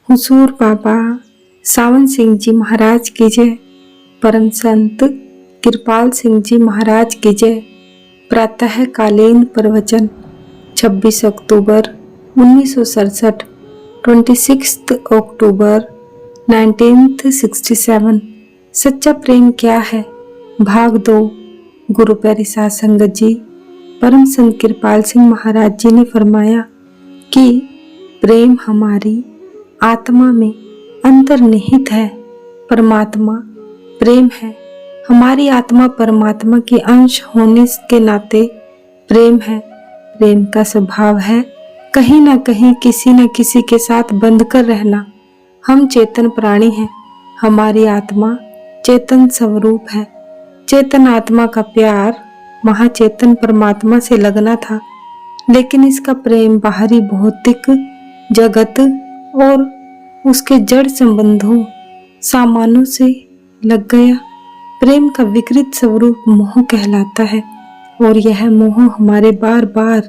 हुजूर बाबा सावन सिंह जी महाराज की जय। परम संत कृपाल सिंह जी महाराज की जय। प्रातःकालीन प्रवचन 26 अक्टूबर 1967, 26 अक्टूबर 1967। सच्चा प्रेम क्या है? भाग 2। गुरु प्यारी साध संगत जी, परम संत कृपाल सिंह महाराज जी ने फरमाया कि प्रेम हमारी आत्मा में अंतर्निहित है। परमात्मा प्रेम है। हमारी आत्मा परमात्मा के अंश होने के नाते प्रेम है। प्रेम का स्वभाव है कहीं ना कहीं किसी न किसी के साथ बंध कर रहना। हम चेतन प्राणी हैं। हमारी आत्मा चेतन स्वरूप है। चेतन आत्मा का प्यार महाचेतन परमात्मा से लगना था, लेकिन इसका प्रेम बाहरी भौतिक जगत और उसके जड़ संबंधों सामानों से लग गया। प्रेम का विकृत स्वरूप मोह कहलाता है और यह मोह हमारे बार बार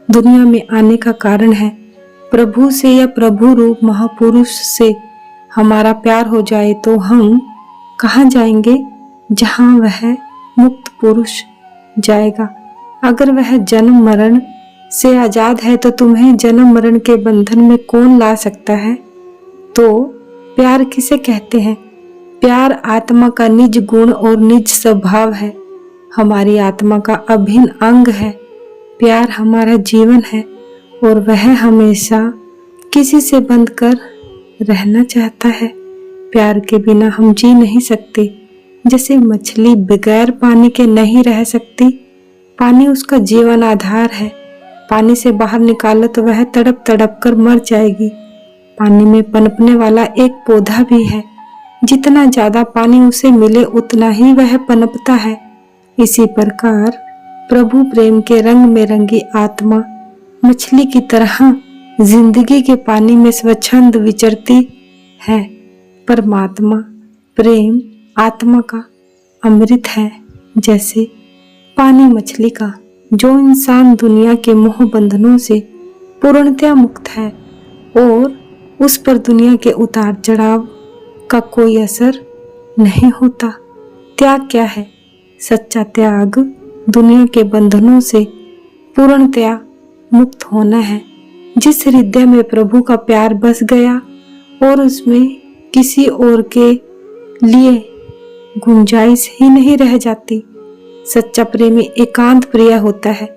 दुनिया में आने का कारण है। प्रभु से या प्रभु रूप महापुरुष से हमारा प्यार हो जाए तो हम कहाँ जाएंगे? जहाँ वह मुक्त पुरुष जाएगा। अगर वह जन्म मरण से आजाद है तो तुम्हें जन्म मरण के बंधन में कौन ला सकता है? तो प्यार किसे कहते हैं? प्यार आत्मा का निज गुण और निज स्वभाव है। हमारी आत्मा का अभिन्न अंग है। प्यार हमारा जीवन है और वह हमेशा किसी से बंध कर रहना चाहता है। प्यार के बिना हम जी नहीं सकते। जैसे मछली बगैर पानी के नहीं रह सकती। पानी उसका जीवन आधार है। पानी से बाहर निकालो तो वह तड़प तड़प कर मर जाएगी। पानी में पनपने वाला एक पौधा भी है। जितना ज्यादा पानी उसे मिले उतना ही वह पनपता है। इसी प्रकार प्रभु प्रेम के रंग में रंगी आत्मा मछली की तरह जिंदगी के पानी में स्वच्छंद विचरती है। परमात्मा प्रेम आत्मा का अमृत है, जैसे पानी मछली का। जो इंसान दुनिया के मोह बंधनों से पूर्णतया मुक्त है और उस पर दुनिया के उतार चढ़ाव का कोई असर नहीं होता। त्याग क्या है? सच्चा त्याग दुनिया के बंधनों से पूर्णतया मुक्त होना है। जिस हृदय में प्रभु का प्यार बस गया और उसमें किसी और के लिए गुंजाइश ही नहीं रह जाती। सच्चा प्रेमी एकांत प्रिय होता है।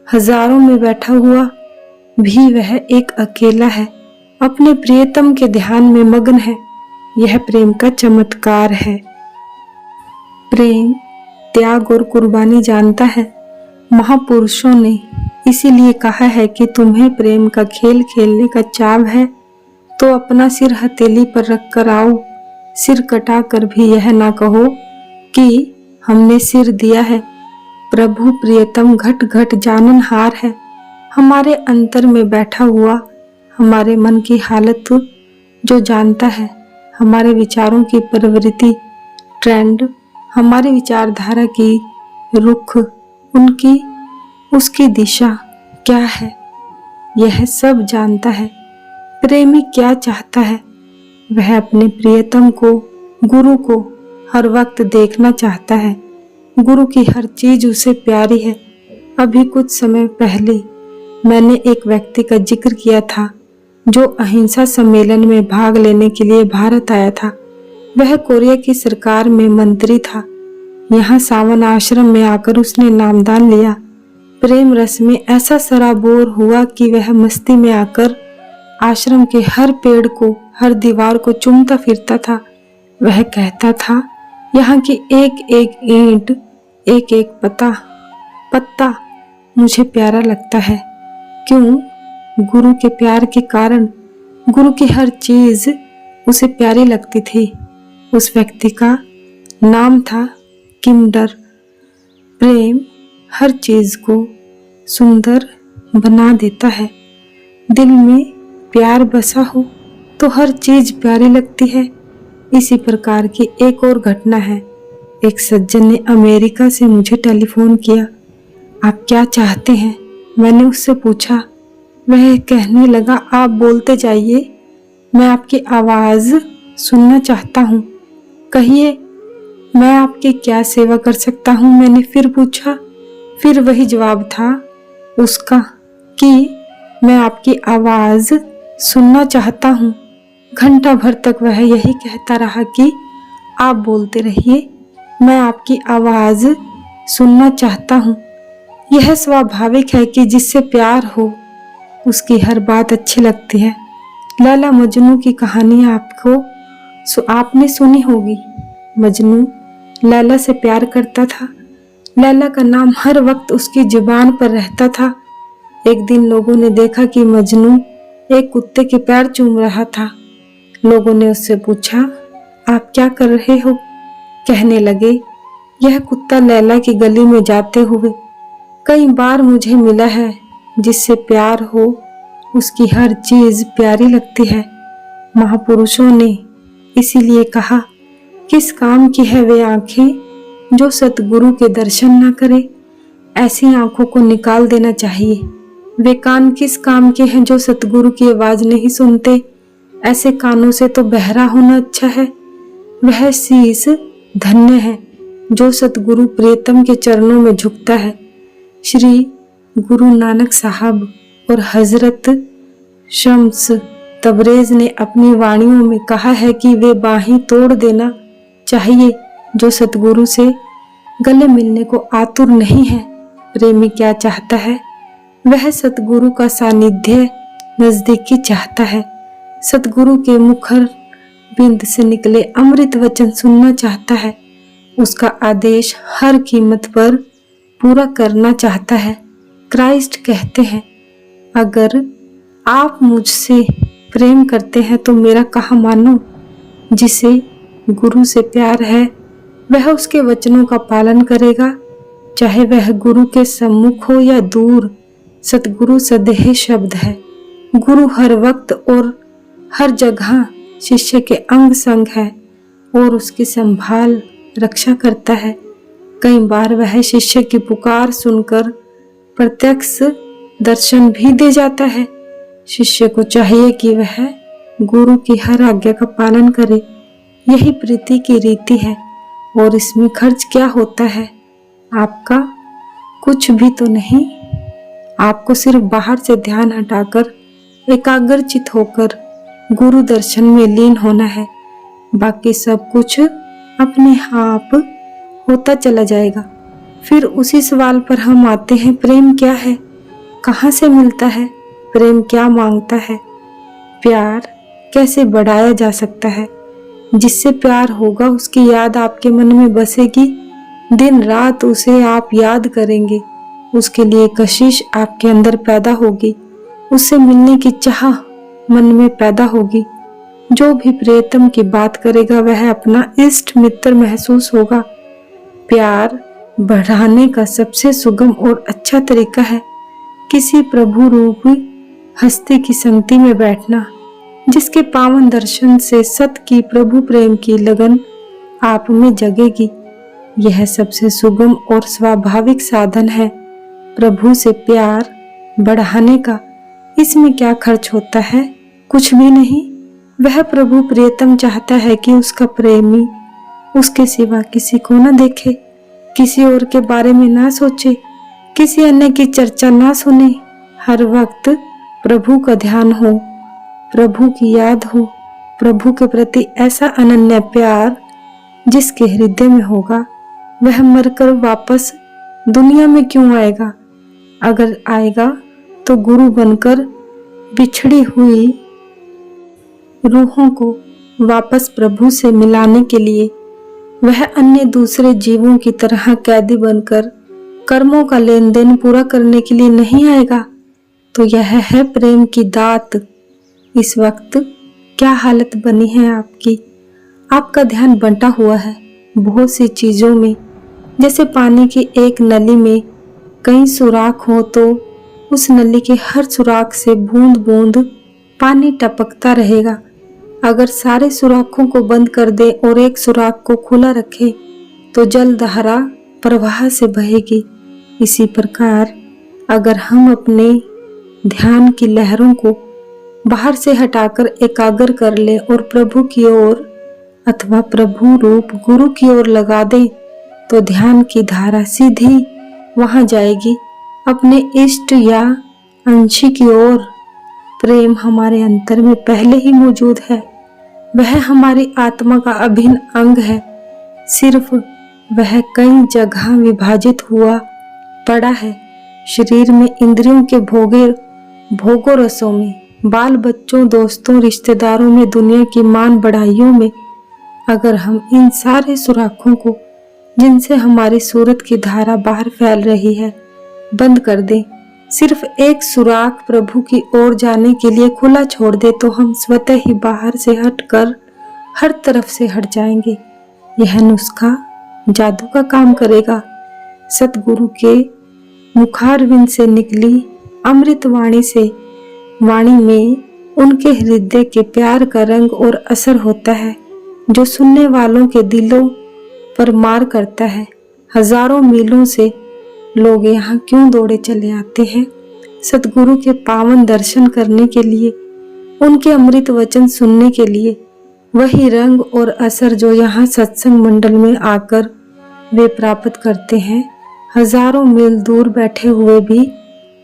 हजारों में बैठा हुआ भी वह एक अकेला है, अपने प्रियतम के ध्यान में मग्न है। यह प्रेम का चमत्कार है। प्रेम त्याग और कुर्बानी जानता है। महापुरुषों ने इसीलिए कहा है कि तुम्हें प्रेम का खेल खेलने का चाव है तो अपना सिर हथेली पर रख कर आओ। सिर कटा कर भी यह ना कहो कि हमने सिर दिया है। प्रभु प्रियतम घट घट जाननहार है। हमारे अंतर में बैठा हुआ हमारे मन की हालत जो जानता है। हमारे विचारों की प्रवृत्ति, ट्रेंड, हमारी विचारधारा की रुख, उनकी उसकी दिशा क्या है, यह सब जानता है। प्रेमी क्या चाहता है? वह अपने प्रियतम को, गुरु को हर वक्त देखना चाहता है। गुरु की हर चीज उसे प्यारी है। अभी कुछ समय पहले मैंने एक व्यक्ति का जिक्र किया था जो अहिंसा सम्मेलन में भाग लेने के लिए भारत आया था। वह कोरिया की सरकार में मंत्री था। यहाँ सावन आश्रम में आकर उसने नामदान लिया। प्रेम रस में ऐसा सराबोर हुआ कि वह मस्ती में आकर आश्रम के हर पेड़ को, हर दीवार को चूमता फिरता था। वह कहता था, यहाँ की एक एक ईंट, एक एक पत्ता मुझे प्यारा लगता है। क्यों? गुरु के प्यार के कारण। गुरु की हर चीज उसे प्यारी लगती थी। उस व्यक्ति का नाम था किमडर। प्रेम हर चीज को सुंदर बना देता है। दिल में प्यार बसा हो तो हर चीज प्यारी लगती है। इसी प्रकार की एक और घटना है। एक सज्जन ने अमेरिका से मुझे टेलीफोन किया। आप क्या चाहते हैं? मैंने उससे पूछा। वह कहने लगा, आप बोलते जाइए, मैं आपकी आवाज सुनना चाहता हूँ। कहिए, मैं आपकी क्या सेवा कर सकता हूँ? मैंने फिर पूछा। फिर वही जवाब था उसका कि मैं आपकी आवाज सुनना चाहता हूँ। घंटा भर तक वह यही कहता रहा कि आप बोलते रहिए, मैं आपकी आवाज सुनना चाहता हूँ। यह स्वाभाविक है कि जिससे प्यार हो उसकी हर बात अच्छी लगती है। लैला मजनू की कहानी आपने सुनी होगी। मजनू लैला से प्यार करता था। लैला का नाम हर वक्त उसकी जुबान पर रहता था। एक दिन लोगों ने देखा कि मजनू एक कुत्ते के पैर चूम रहा था। लोगों ने उससे पूछा, आप क्या कर रहे हो? कहने लगे, यह कुत्ता लैला की गली में जाते हुए कई बार मुझे मिला है। जिससे प्यार हो उसकी हर चीज प्यारी लगती है। महापुरुषों ने इसीलिए कहा, किस काम की है वे आंखें जो सतगुरु के दर्शन ना करे। ऐसी आंखों को निकाल देना चाहिए। वे कान किस काम के हैं जो सतगुरु की आवाज नहीं सुनते। ऐसे कानों से तो बहरा होना अच्छा है। वह शीस धन्य है जो सतगुरु प्रियतम के चरणों में झुकता है। श्री गुरु नानक साहब और हजरत शम्स तबरेज ने अपनी वाणियों में कहा है कि वे बाहें तोड़ देना चाहिए जो सतगुरु से गले मिलने को आतुर नहीं है। प्रेमी क्या चाहता है? वह सतगुरु का सानिध्य नजदीकी चाहता है। सतगुरु के मुखर बिंद से निकले अमृत वचन सुनना चाहता है। उसका आदेश हर कीमत पर पूरा करना चाहता है। क्राइस्ट कहते हैं, अगर आप मुझसे प्रेम करते हैं तो मेरा कहा मानो। जिसे गुरु से प्यार है वह उसके वचनों का पालन करेगा, चाहे वह गुरु के सम्मुख हो या दूर। सतगुरु सदेह शब्द है। गुरु हर वक्त और हर जगह शिष्य के अंग संग है और उसकी संभाल रक्षा करता है। कई बार वह शिष्य की पुकार सुनकर प्रत्यक्ष दर्शन भी दे जाता है। शिष्य को चाहिए कि वह गुरु की हर आज्ञा का पालन करे। यही प्रीति की रीति है। और इसमें खर्च क्या होता है आपका? कुछ भी तो नहीं। आपको सिर्फ बाहर से ध्यान हटाकर एकाग्रचित होकर गुरु दर्शन में लीन होना है। बाकी सब कुछ अपने आप होता चला जाएगा। फिर उसी सवाल पर हम आते हैं, प्रेम क्या है? कहाँ से मिलता है? प्रेम क्या मांगता है? प्यार कैसे बढ़ाया जा सकता है? जिससे प्यार होगा उसकी याद आपके मन में बसेगी। दिन रात उसे आप याद करेंगे। उसके लिए कशिश आपके अंदर पैदा होगी। उससे मिलने की चाह मन में पैदा होगी। जो भी प्रियतम की बात करेगा वह अपना इष्ट मित्र महसूस होगा। प्यार बढ़ाने का सबसे सुगम और अच्छा तरीका है किसी प्रभु रूपी हस्ती की संगति में बैठना, जिसके पावन दर्शन से सत की प्रभु प्रेम की लगन आप में जगेगी। यह सबसे सुगम और स्वाभाविक साधन है प्रभु से प्यार बढ़ाने का। इसमें क्या खर्च होता है? कुछ भी नहीं। वह प्रभु प्रियतम चाहता है कि उसका प्रेमी उसके सिवा किसी को न देखे, किसी और के बारे में ना सोचे, किसी अन्य की चर्चा ना सुने। हर वक्त प्रभु का ध्यान हो, प्रभु की याद हो। प्रभु के प्रति ऐसा अनन्य प्यार जिसके हृदय में होगा वह मरकर वापस दुनिया में क्यों आएगा? अगर आएगा तो गुरु बनकर बिछड़ी हुई रूहों को वापस प्रभु से मिलाने के लिए। वह अन्य दूसरे जीवों की तरह कैदी बनकर कर्मों का लेन देन पूरा करने के लिए नहीं आएगा। तो यह है प्रेम की दात। इस वक्त क्या हालत बनी है आपकी? आपका ध्यान बंटा हुआ है बहुत सी चीजों में। जैसे पानी की एक नली में कई सुराख हो तो उस नली के हर सुराख से बूंद बूंद पानी टपकता रहेगा। अगर सारे सुराखों को बंद कर दे और एक सुराख को खुला रखे तो जल धारा प्रवाह से बहेगी। इसी प्रकार अगर हम अपने ध्यान की लहरों को बाहर से हटाकर एकाग्र कर ले और प्रभु की ओर अथवा प्रभु रूप गुरु की ओर लगा दे तो ध्यान की धारा सीधी वहां जाएगी अपने इष्ट या अंशी की ओर। प्रेम हमारे अंतर में पहले ही मौजूद है, वह हमारी आत्मा का अभिन्न अंग है, सिर्फ वह कई जगह विभाजित हुआ पड़ा है। शरीर में, इंद्रियों के भोगों रसों में, बाल बच्चों, दोस्तों, रिश्तेदारों में, दुनिया की मान बढ़ाइयों में। अगर हम इन सारे सुराखों को जिनसे हमारी सूरत की धारा बाहर फैल रही है बंद कर दें, सिर्फ एक सुराख प्रभु की ओर जाने के लिए खुला छोड़ दे तो हम स्वतः ही बाहर से हटकर हर तरफ से हट जाएंगे। यह नुस्खा जादू का काम करेगा। सतगुरु के मुखारविंद से निकली अमृत वाणी में उनके हृदय के प्यार का रंग और असर होता है जो सुनने वालों के दिलों पर मार करता है। हजारों मीलों से लोग यहाँ क्यों दौड़े चले आते हैं? सतगुरु के पावन दर्शन करने के लिए, उनके अमृत वचन सुनने के लिए। वही रंग और असर जो यहाँ सत्संग मंडल में आकर वे प्राप्त करते हैं, हजारों मील दूर बैठे हुए भी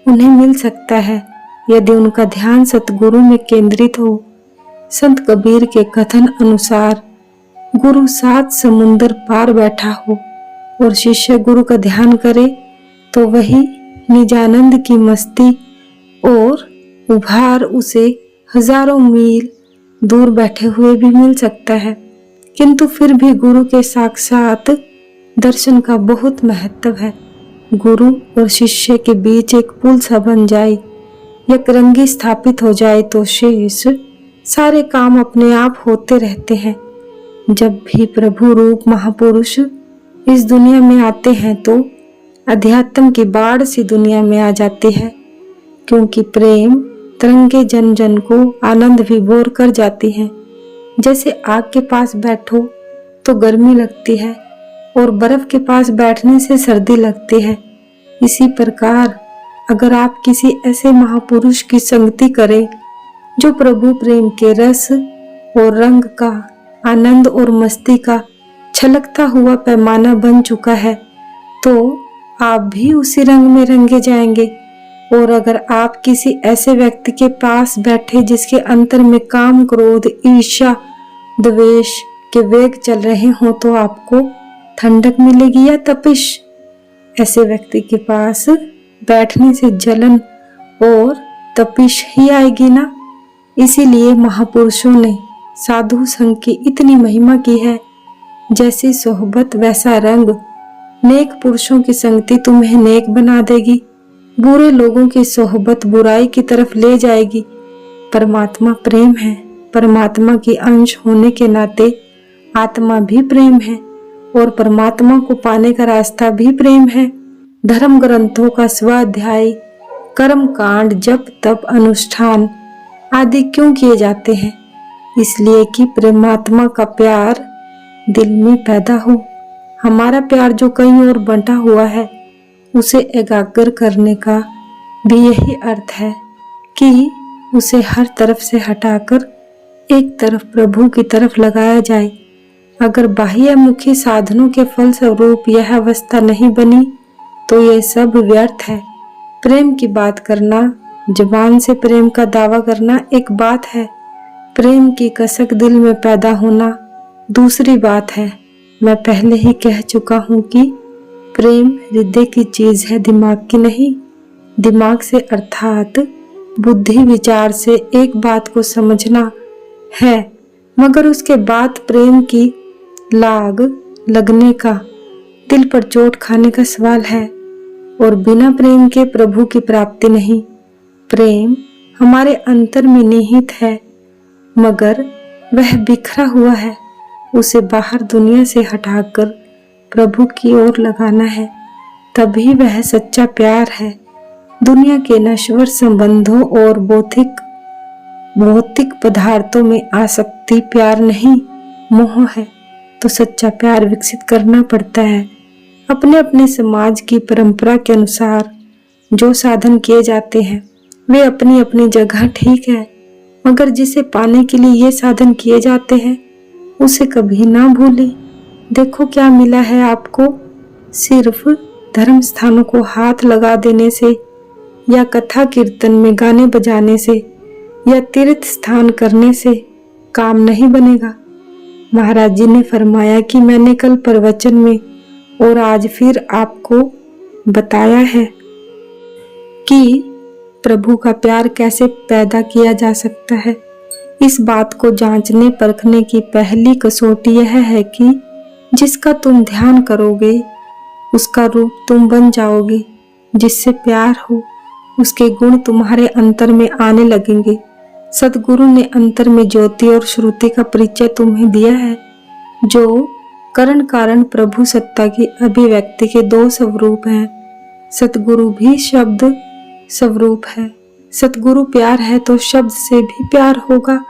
उन्हें मिल सकता है यदि उनका ध्यान सतगुरु में केंद्रित हो। संत कबीर के कथन अनुसार गुरु 7 समुंदर पार बैठा हो और शिष्य गुरु का ध्यान करे तो वही निजानंद की मस्ती और उभार उसे हजारों मील दूर बैठे हुए भी मिल सकता है। किंतु फिर भी गुरु के साक्षात दर्शन का बहुत महत्व है। गुरु और शिष्य के बीच एक पुल सा बन जाए, एक रंगी स्थापित हो जाए तो शेष सारे काम अपने आप होते रहते हैं। जब भी प्रभु रूप महापुरुष इस दुनिया में आते हैं तो अध्यात्म की बाढ़ सी दुनिया में आ जाती है, क्योंकि प्रेम तरंगे जन जन को आनंद विभोर कर जाती हैं। जैसे आग के पास बैठो तो गर्मी लगती है और बर्फ के पास बैठने से सर्दी लगती है, इसी प्रकार अगर आप किसी ऐसे महापुरुष की संगति करें जो प्रभु प्रेम के रस और रंग का, आनंद और मस्ती का छलकता हुआ पैमाना बन चुका है, तो आप भी उसी रंग में रंगे जाएंगे। और अगर आप किसी ऐसे व्यक्ति के पास बैठे जिसके अंतर में काम, क्रोध, ईर्ष्या, द्वेष के वेग चल रहे हों तो आपको ठंडक मिलेगी या तपिश? ऐसे व्यक्ति के पास बैठने से जलन और तपिश ही आएगी ना। इसीलिए महापुरुषों ने साधु संघ की इतनी महिमा की है। जैसी सोहबत वैसा रंग। नेक पुरुषों की संगति तुम्हें नेक बना देगी, बुरे लोगों की सोहबत बुराई की तरफ ले जाएगी। परमात्मा प्रेम है, परमात्मा की अंश होने के नाते आत्मा भी प्रेम है और परमात्मा को पाने का रास्ता भी प्रेम है। धर्म ग्रंथों का स्वाध्याय, कर्म कांड, जप तप, अनुष्ठान आदि क्यों किए जाते हैं? इसलिए कि परमात्मा का प्यार दिल में पैदा हो। हमारा प्यार जो कहीं और बंटा हुआ है उसे एकाग्र करने का भी यही अर्थ है कि उसे हर तरफ से हटाकर एक तरफ प्रभु की तरफ लगाया जाए। अगर बाह्य मुखी साधनों के फल स्वरूप यह अवस्था नहीं बनी तो ये सब व्यर्थ है। प्रेम की बात करना, जुबान से प्रेम का दावा करना एक बात है, प्रेम की कसक दिल में पैदा होना दूसरी बात है। मैं पहले ही कह चुका हूँ कि प्रेम हृदय की चीज है, दिमाग की नहीं। दिमाग से अर्थात बुद्धि विचार से एक बात को समझना है, मगर उसके बाद प्रेम की लाग लगने का, दिल पर चोट खाने का सवाल है। और बिना प्रेम के प्रभु की प्राप्ति नहीं। प्रेम हमारे अंतर में निहित है, मगर वह बिखरा हुआ है। उसे बाहर दुनिया से हटाकर प्रभु की ओर लगाना है, तभी वह सच्चा प्यार है। दुनिया के नश्वर संबंधों और भौतिक पदार्थों में आसक्ति प्यार नहीं, मोह है। तो सच्चा प्यार विकसित करना पड़ता है। अपने अपने समाज की परंपरा के अनुसार जो साधन किए जाते हैं वे अपनी अपनी जगह ठीक है, मगर जिसे पाने के लिए ये साधन किए जाते हैं उसे कभी ना भूलें। देखो क्या मिला है आपको। सिर्फ धर्म स्थानों को हाथ लगा देने से या कथा कीर्तन में गाने बजाने से या तीर्थ स्थान करने से काम नहीं बनेगा। महाराज जी ने फरमाया कि मैंने कल प्रवचन में और आज फिर आपको बताया है कि प्रभु का प्यार कैसे पैदा किया जा सकता है। इस बात को जांचने परखने की पहली कसौटी यह है कि जिसका तुम ध्यान करोगे उसका रूप तुम बन जाओगे। जिससे प्यार हो उसके गुण तुम्हारे अंतर में आने लगेंगे। सदगुरु ने अंतर में ज्योति और श्रुति का परिचय तुम्हें दिया है, जो करण कारण प्रभु सत्ता की अभिव्यक्ति के दो स्वरूप हैं। सतगुरु भी शब्द स्वरूप है। सतगुरु प्यार है तो शब्द से भी प्यार होगा।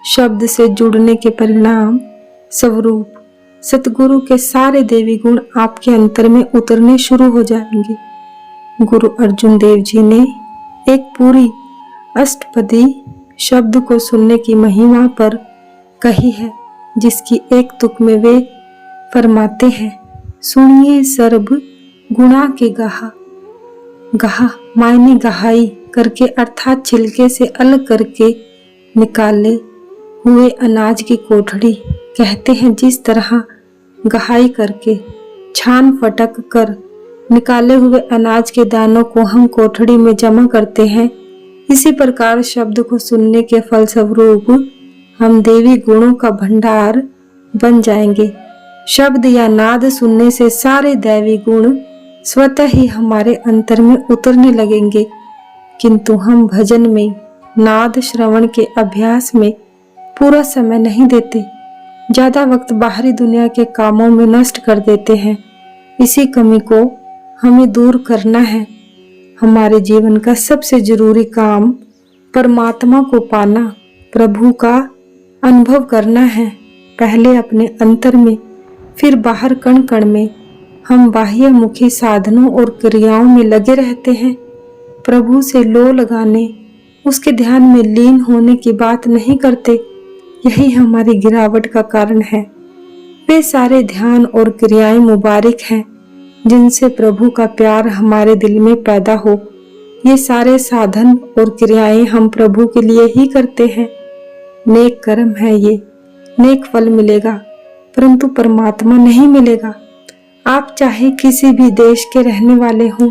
शब्द से जुड़ने के परिणाम स्वरूप सतगुरु के सारे देवी गुण आपके अंतर में उतरने शुरू हो जाएंगे। गुरु अर्जुन देव जी ने एक पूरी अष्टपदी शब्द को सुनने की महिमा पर कही है, जिसकी एक तुक में वे फरमाते हैं, सुनिए सर्ब गुणा के गहा। गहा मायने गहाई करके अर्थात छिलके से अलग करके निकाले हुए अनाज की कोठड़ी कहते हैं। जिस तरह गहाई करके छान फटक कर निकाले हुए अनाज के दानों को हम कोठड़ी में जमा करते हैं, इसी प्रकार शब्द को सुनने के फलस्वरूप हम देवी गुणों का भंडार बन जाएंगे। शब्द या नाद सुनने से सारे दैवी गुण स्वतः ही हमारे अंतर में उतरने लगेंगे। किंतु हम भजन में नाद श्रवण के अभ्यास में पूरा समय नहीं देते, ज्यादा वक्त बाहरी दुनिया के कामों में नष्ट कर देते हैं। इसी कमी को हमें दूर करना है। हमारे जीवन का सबसे जरूरी काम परमात्मा को पाना, प्रभु का अनुभव करना है। पहले अपने अंतर में, फिर बाहर कण कण में हम बाह्य मुखी साधनों और क्रियाओं में लगे रहते हैं। प्रभु से लो लगाने, उसके ध्यान में लीन होने की बात नहीं करते। यही हमारी गिरावट का कारण है। वे सारे ध्यान और क्रियाएं मुबारक हैं जिनसे प्रभु का प्यार हमारे दिल में पैदा हो। ये सारे साधन और क्रियाएं हम प्रभु के लिए ही करते हैं। नेक कर्म है ये, नेक फल मिलेगा, परंतु परमात्मा नहीं मिलेगा। आप चाहे किसी भी देश के रहने वाले हों,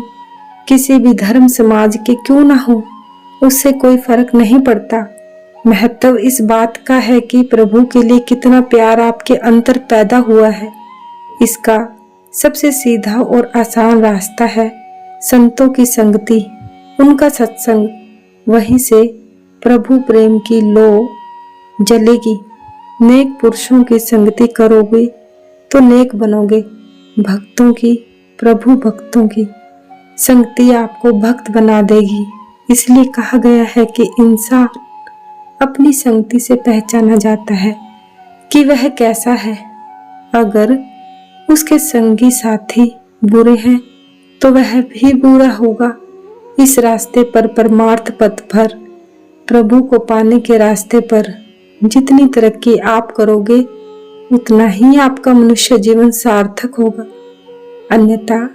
किसी भी धर्म समाज के क्यों ना हो, उससे कोई फर्क नहीं पड़ता। महत्व इस बात का है कि प्रभु के लिए कितना प्यार आपके अंतर पैदा हुआ है। इसका सबसे सीधा और आसान रास्ता है संतों की संगति, उनका सत्संग। वहीं से प्रभु प्रेम की लो जलेगी। नेक पुरुषों की संगति करोगे तो नेक बनोगे। भक्तों की, प्रभु भक्तों की संगति आपको भक्त बना देगी। इसलिए कहा गया है कि इंसान अपनी संगति से पहचाना जाता है कि वह कैसा है। अगर उसके संगी साथी बुरे हैं तो वह भी बुरा होगा। इस रास्ते पर, परमार्थ पथ पर, प्रभु को पाने के रास्ते पर जितनी तरक्की आप करोगे उतना ही आपका मनुष्य जीवन सार्थक होगा। अन्यथा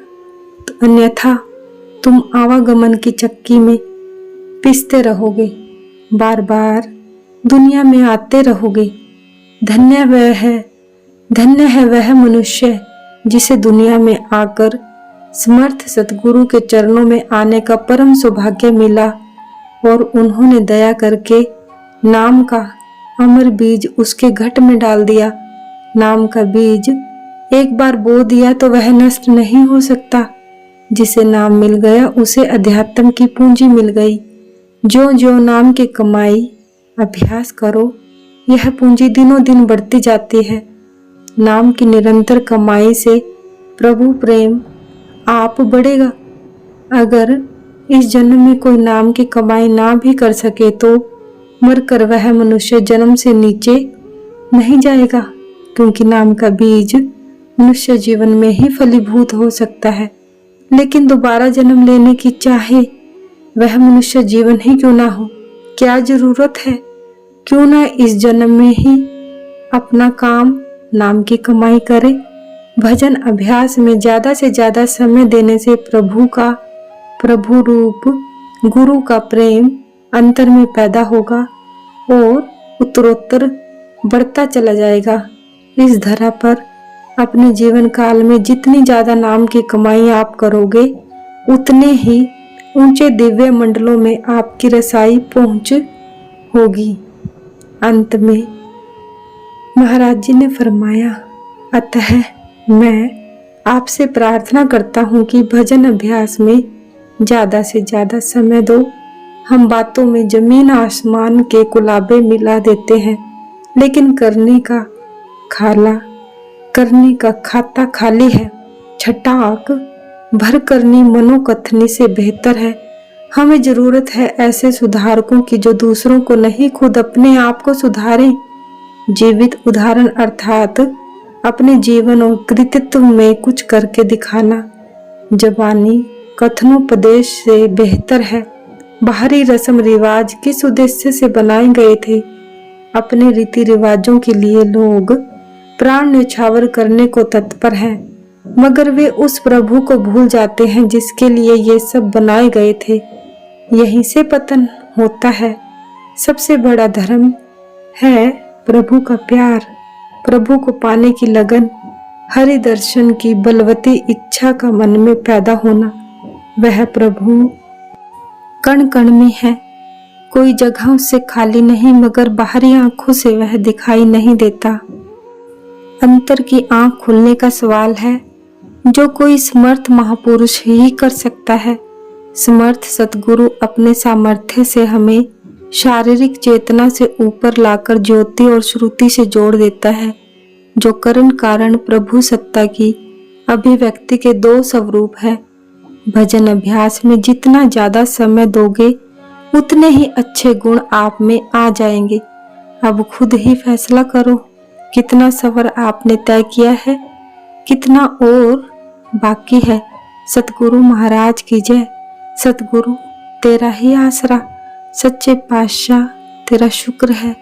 तुम आवागमन की चक्की में पिसते रहोगे, बार बार दुनिया में आते रहोगे। धन्य है वह मनुष्य जिसे दुनिया में आकर समर्थ सतगुरु के चरणों में आने का परम सौभाग्य मिला और उन्होंने दया करके नाम का अमर बीज उसके घट में डाल दिया। नाम का बीज एक बार बो दिया तो वह नष्ट नहीं हो सकता। जिसे नाम मिल गया उसे अध्यात्म की पूंजी मिल गई। जो जो नाम की कमाई अभ्यास करो, यह पूंजी दिनों दिन बढ़ती जाती है। नाम की निरंतर कमाई से प्रभु प्रेम आप बढ़ेगा। अगर इस जन्म में कोई नाम की कमाई ना भी कर सके तो मरकर वह मनुष्य जन्म से नीचे नहीं जाएगा, क्योंकि नाम का बीज मनुष्य जीवन में ही फलीभूत हो सकता है। लेकिन दोबारा जन्म लेने की चाहे वह मनुष्य जीवन ही क्यों ना हो, क्या जरूरत है। क्यों ना इस जन्म में ही अपना काम नाम की कमाई करे। भजन अभ्यास में ज्यादा से ज्यादा समय देने से प्रभु रूप गुरु का प्रेम अंतर में पैदा होगा और उत्तरोत्तर बढ़ता चला जाएगा। इस धरा पर अपने जीवन काल में जितनी ज्यादा नाम की कमाई आप करोगे, उतने ही ऊंचे दिव्य मंडलों में आपकी रसाई पहुंच होगी। अंत में महाराज जी ने फरमाया, अतः मैं आपसे प्रार्थना करता हूँ कि भजन अभ्यास में ज्यादा से ज्यादा समय दो। हम बातों में जमीन आसमान के कुलाबे मिला देते हैं, लेकिन करने का खाता खाली है। छटाक भर करनी मनोकथनी से बेहतर है। हमें जरूरत है ऐसे सुधारकों की जो दूसरों को नहीं, खुद अपने आप को सुधारें। जीवित उदाहरण अर्थात अपने जीवन और कृतित्व में कुछ करके दिखाना जबानी कथनोपदेश से बेहतर है। बाहरी रस्म रिवाज किस उद्देश्य से बनाए गए थे? अपने रीति रिवाजों के लिए लोग प्राण न्यौछावर करने को तत्पर हैं, मगर वे उस प्रभु को भूल जाते हैं जिसके लिए ये सब बनाए गए थे। यहीं से पतन होता है। सबसे बड़ा धर्म है प्रभु का प्यार, प्रभु को पाने की लगन, हरि दर्शन की बलवती इच्छा का मन में पैदा होना। वह प्रभु कण कण में है, कोई जगह उससे खाली नहीं, मगर बाहरी आंखों से वह दिखाई नहीं देता। अंतर की आंख खुलने का सवाल है, जो कोई समर्थ महापुरुष ही कर सकता है। समर्थ सतगुरु अपने सामर्थ्य से हमें शारीरिक चेतना से ऊपर लाकर ज्योति और श्रुति से जोड़ देता है, जो करण कारण प्रभु सत्ता की अभिव्यक्ति के दो स्वरूप है। भजन अभ्यास में जितना ज्यादा समय दोगे, उतने ही अच्छे गुण आप में आ जाएंगे। अब खुद ही फैसला करो, कितना सफर आपने तय किया है, कितना और बाकी है। सतगुरु महाराज की जय। सतगुरु तेरा ही आसरा, सच्चे पातशाह तेरा शुक्र है।